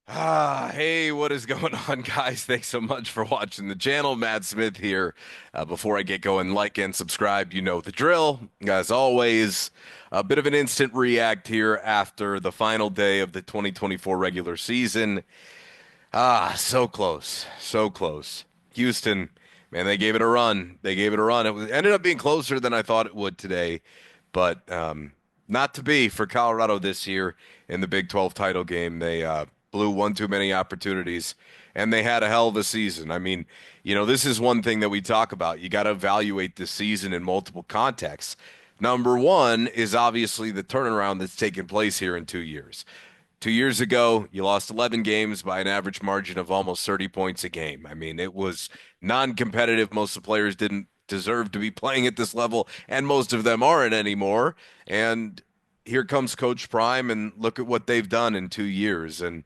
Hey, what is going on, guys? Thanks so much for watching the channel. Matt Smith here. Before I get going, like and subscribe. You know the drill. As always, a bit of an instant react here after the final day of the 2024 regular season. So close, so close. Houston, man, they gave it a run. They gave it a run. Ended up being closer than I thought it would today, but not to be for Colorado this year in the Big 12 title game. They blew one too many opportunities, and they had a hell of a season. I mean, this is one thing that we talk about. You got to evaluate the season in multiple contexts. Number one is obviously the turnaround that's taken place here in 2 years. 2 years ago, you lost 11 games by an average margin of almost 30 points a game. I mean, it was non-competitive. Most of the players didn't deserve to be playing at this level, and most of them aren't anymore. And here comes Coach Prime, and look at what they've done in 2 years. And,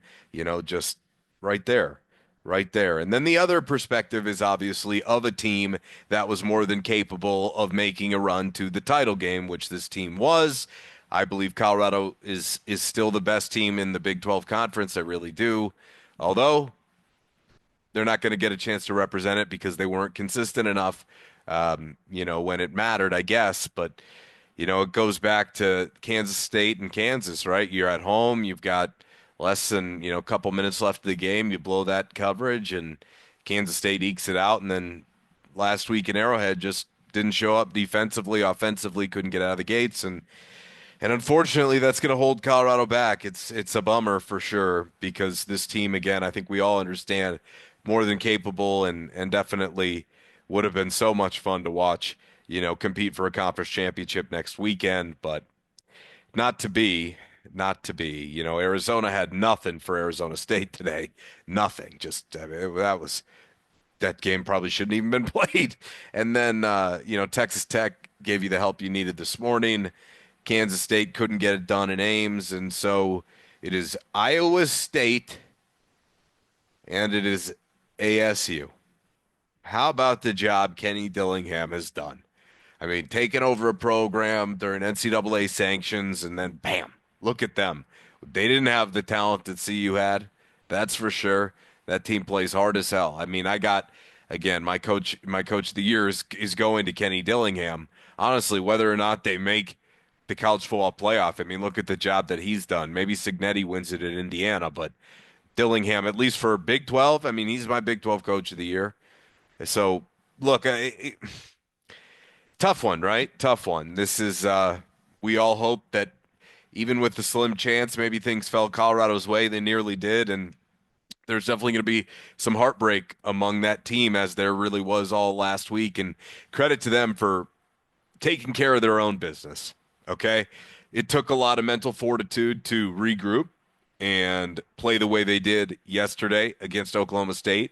just right there, right there. And then the other perspective is obviously of a team that was more than capable of making a run to the title game, which this team was. I believe Colorado is still the best team in the Big 12 conference. I really do. Although they're not going to get a chance to represent it because they weren't consistent enough, when it mattered, I guess. But, it goes back to Kansas State and Kansas, right? You're at home. You've got less than, a couple minutes left of the game. You blow that coverage, and Kansas State ekes it out. And then last week in Arrowhead just didn't show up defensively, offensively, couldn't get out of the gates. And unfortunately, that's going to hold Colorado back. It's a bummer for sure because this team, again, I think we all understand, more than capable and definitely would have been so much fun to watch, compete for a conference championship next weekend, but not to be, not to be. Arizona had nothing for Arizona State today. Nothing. Just I mean, that game probably shouldn't even been played. And then Texas Tech gave you the help you needed this morning. Kansas State couldn't get it done in Ames, and so it is Iowa State and it is ASU. How about the job Kenny Dillingham has done? I mean, taking over a program during NCAA sanctions, and then bam, look at them. They didn't have the talent that CU had, that's for sure. That team plays hard as hell. I mean, I got again my coach of the year is going to Kenny Dillingham. Honestly, whether or not they make the college football playoff, I mean, look at the job that he's done. Maybe Signetti wins it in Indiana, but Dillingham, at least for Big 12, I mean, he's my Big 12 coach of the year. So, look, tough one, right? Tough one. This is we all hope that even with the slim chance maybe things fell Colorado's way, they nearly did, and there's definitely going to be some heartbreak among that team as there really was all last week, and credit to them for taking care of their own business. Okay? It took a lot of mental fortitude to regroup and play the way they did yesterday against Oklahoma State.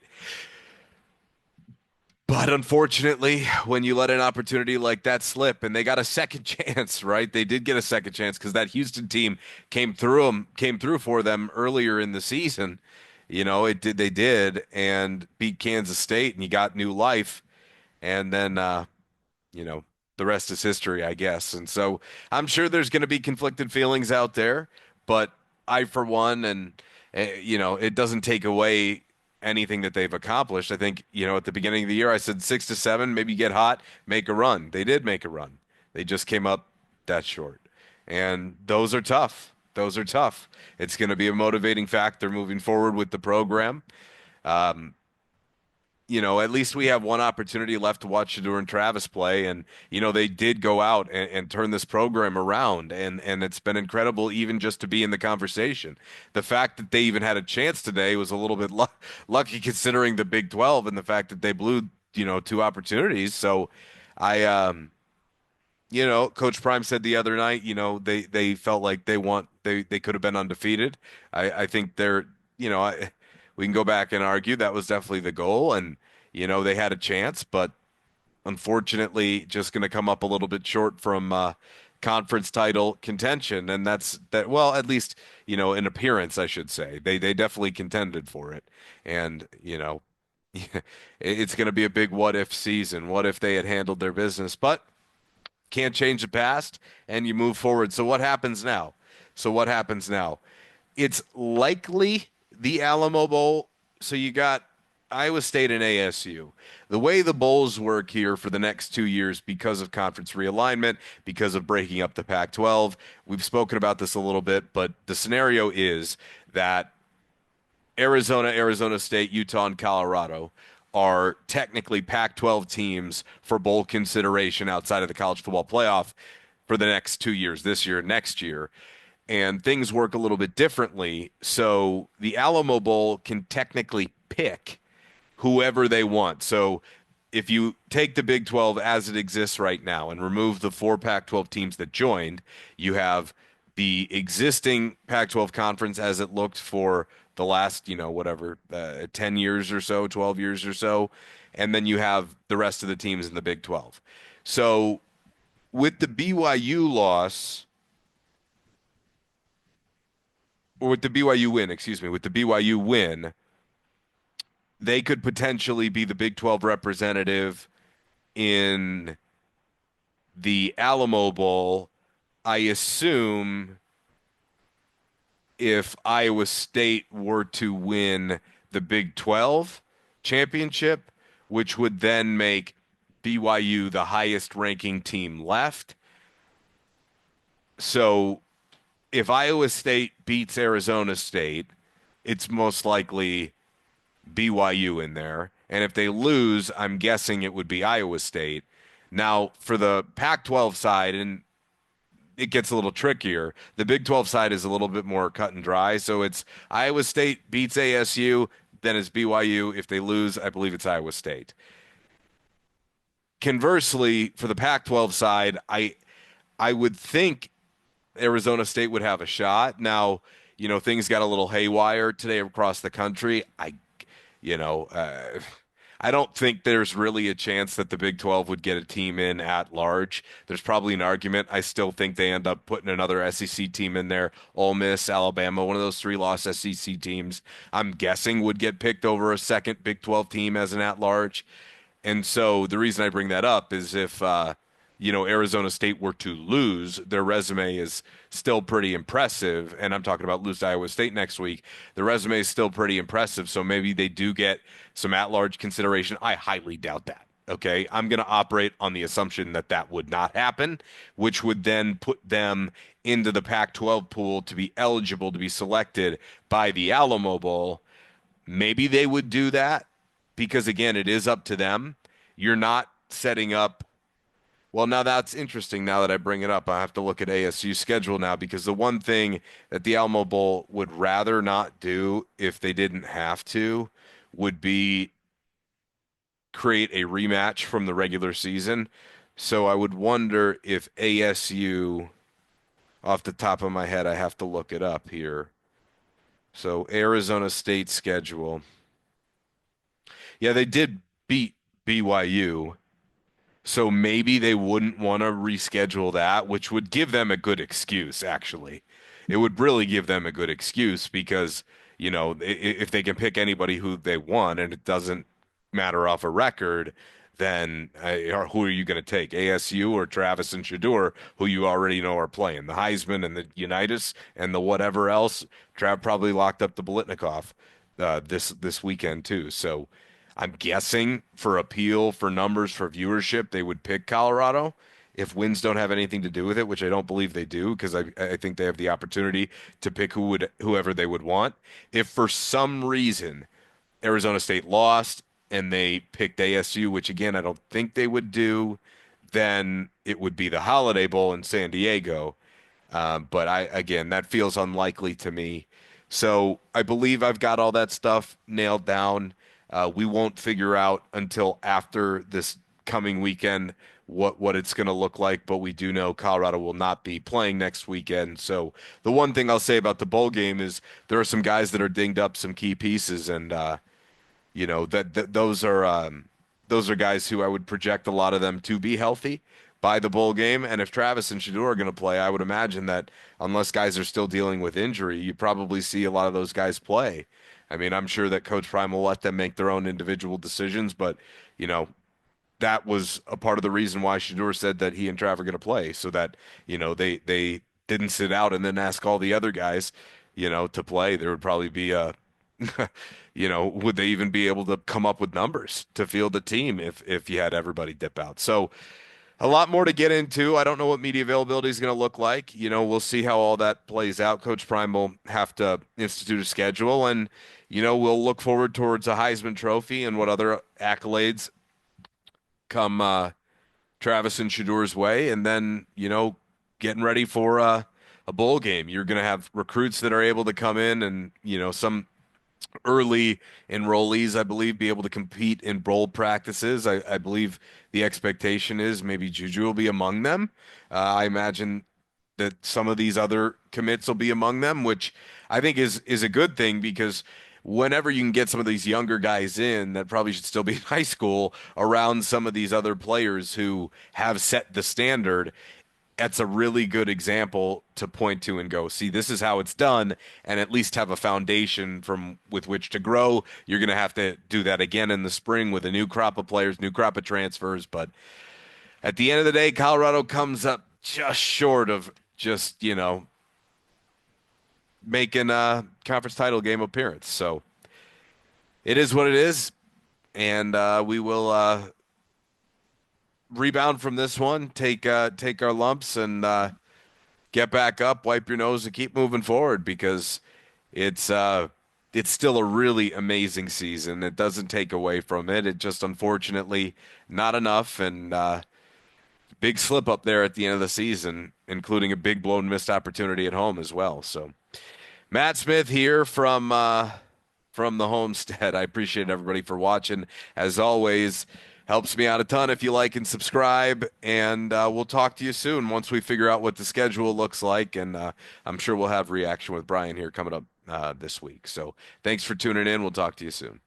But unfortunately, when you let an opportunity like that slip, and they got a second chance, right? They did get a second chance because that Houston team came through for them earlier in the season. It did, they did, and beat Kansas State, and you got new life. And then, you know, the rest is history, I guess. And so I'm sure there's going to be conflicted feelings out there, but I, for one, and it doesn't take away anything that they've accomplished. I think, at the beginning of the year, I said 6 to 7, maybe get hot, make a run. They did make a run. They just came up that short. And those are tough. Those are tough. It's going to be a motivating factor moving forward with the program. Um, at least we have one opportunity left to watch Shedeur and Travis play. And, they did go out and turn this program around. And it's been incredible even just to be in the conversation. The fact that they even had a chance today was a little bit lucky considering the Big 12 and the fact that they blew, two opportunities. So Coach Prime said the other night, they felt like they could have been undefeated. I think we can go back and argue that was definitely the goal, and they had a chance, but unfortunately, just going to come up a little bit short from conference title contention, and that's that. Well, at least in appearance, I should say they definitely contended for it, and it's going to be a big what if season. What if they had handled their business? But can't change the past, and you move forward. So what happens now? It's likely the Alamo Bowl. So you got Iowa State and ASU. The way the bowls work here for the next 2 years, because of conference realignment, because of breaking up the Pac-12, we've spoken about this a little bit, but the scenario is that Arizona, Arizona State, Utah, and Colorado are technically Pac-12 teams for bowl consideration outside of the college football playoff for the next 2 years, this year, next year. And things work a little bit differently. So the Alamo Bowl can technically pick whoever they want. So if you take the Big 12 as it exists right now and remove the four Pac-12 teams that joined, you have the existing Pac-12 conference as it looked for the last, whatever, 10 years or so, 12 years or so. And then you have the rest of the teams in the Big 12. So with the BYU loss, or with the BYU win, excuse me, with the BYU win, they could potentially be the Big 12 representative in the Alamo Bowl. I assume if Iowa State were to win the Big 12 championship, which would then make BYU the highest ranking team left. So if Iowa State beats Arizona State, it's most likely BYU in there. And if they lose, I'm guessing it would be Iowa State. Now, for the Pac-12 side, and it gets a little trickier, the Big 12 side is a little bit more cut and dry. So it's Iowa State beats ASU, then it's BYU. If they lose, I believe it's Iowa State. Conversely, for the Pac-12 side, I would think Arizona State would have a shot. Now, things got a little haywire today across the country. You know, uh, I don't think there's really a chance that the Big 12 would get a team in at large. There's probably an argument. I still think they end up putting another SEC team in there. Ole Miss, Alabama, one of those three-loss SEC teams, I'm guessing would get picked over a second Big 12 team as an at-large. And so the reason I bring that up is if Arizona State were to lose, their resume is still pretty impressive. And I'm talking about lose to Iowa State next week. The resume is still pretty impressive. So maybe they do get some at-large consideration. I highly doubt that. Okay. I'm going to operate on the assumption that that would not happen, which would then put them into the Pac-12 pool to be eligible to be selected by the Alamo Bowl. Maybe they would do that because, again, it is up to them. You're not setting up. Well, now that's interesting. Now that I bring it up, I have to look at ASU's schedule now because the one thing that the Alamo Bowl would rather not do if they didn't have to would be create a rematch from the regular season. So I would wonder if ASU, off the top of my head, I have to look it up here. So Arizona State schedule. Yeah, they did beat BYU. So maybe they wouldn't want to reschedule that, which would give them a good excuse, actually. It would really give them a good excuse because, if they can pick anybody who they want and it doesn't matter off a record, then who are you going to take? ASU or Travis and Shedeur, who you already know are playing? The Heisman and the Unitas and the whatever else. Trav probably locked up the Bolitnikoff this weekend too. So I'm guessing for appeal, for numbers, for viewership, they would pick Colorado if wins don't have anything to do with it, which I don't believe they do, because I think they have the opportunity to pick whoever they would want. If for some reason Arizona State lost and they picked ASU, which again I don't think they would do, then it would be the Holiday Bowl in San Diego. But again, that feels unlikely to me. So I believe I've got all that stuff nailed down. We won't figure out until after this coming weekend what it's going to look like, but we do know Colorado will not be playing next weekend. So the one thing I'll say about the bowl game is there are some guys that are dinged up, some key pieces, and those are guys who I would project a lot of them to be healthy by the bowl game. And if Travis and Shedeur are going to play, I would imagine that unless guys are still dealing with injury, you probably see a lot of those guys play. I mean, I'm sure that Coach Prime will let them make their own individual decisions, but that was a part of the reason why Shedeur said that he and Trav are going to play, so that they didn't sit out and then ask all the other guys to play. There would probably be would they even be able to come up with numbers to field a team if you had everybody dip out? So a lot more to get into. I don't know what media availability is going to look like. We'll see how all that plays out. Coach Prime will have to institute a schedule, and we'll look forward towards a Heisman Trophy and what other accolades come Travis and Shedeur's way, and then getting ready for a bowl game. You're going to have recruits that are able to come in, and some early enrollees, I believe, be able to compete in bowl practices. I believe the expectation is maybe Juju will be among them. I imagine that some of these other commits will be among them, which I think is a good thing because whenever you can get some of these younger guys in that probably should still be in high school around some of these other players who have set the standard, that's a really good example to point to and go, see, this is how it's done, and at least have a foundation from with which to grow. You're going to have to do that again in the spring with a new crop of players, new crop of transfers. But at the end of the day, Colorado comes up just short of just, making a conference title game appearance. So it is what it is, and we will rebound from this one, take our lumps, and get back up, wipe your nose, and keep moving forward because it's it's still a really amazing season. It doesn't take away from it. It just unfortunately not enough, and big slip up there at the end of the season, including a big blown missed opportunity at home as well. So Matt Smith here from the homestead. I appreciate everybody for watching. As always, helps me out a ton if you like and subscribe. And we'll talk to you soon once we figure out what the schedule looks like. And I'm sure we'll have reaction with Brian here coming up this week. So thanks for tuning in. We'll talk to you soon.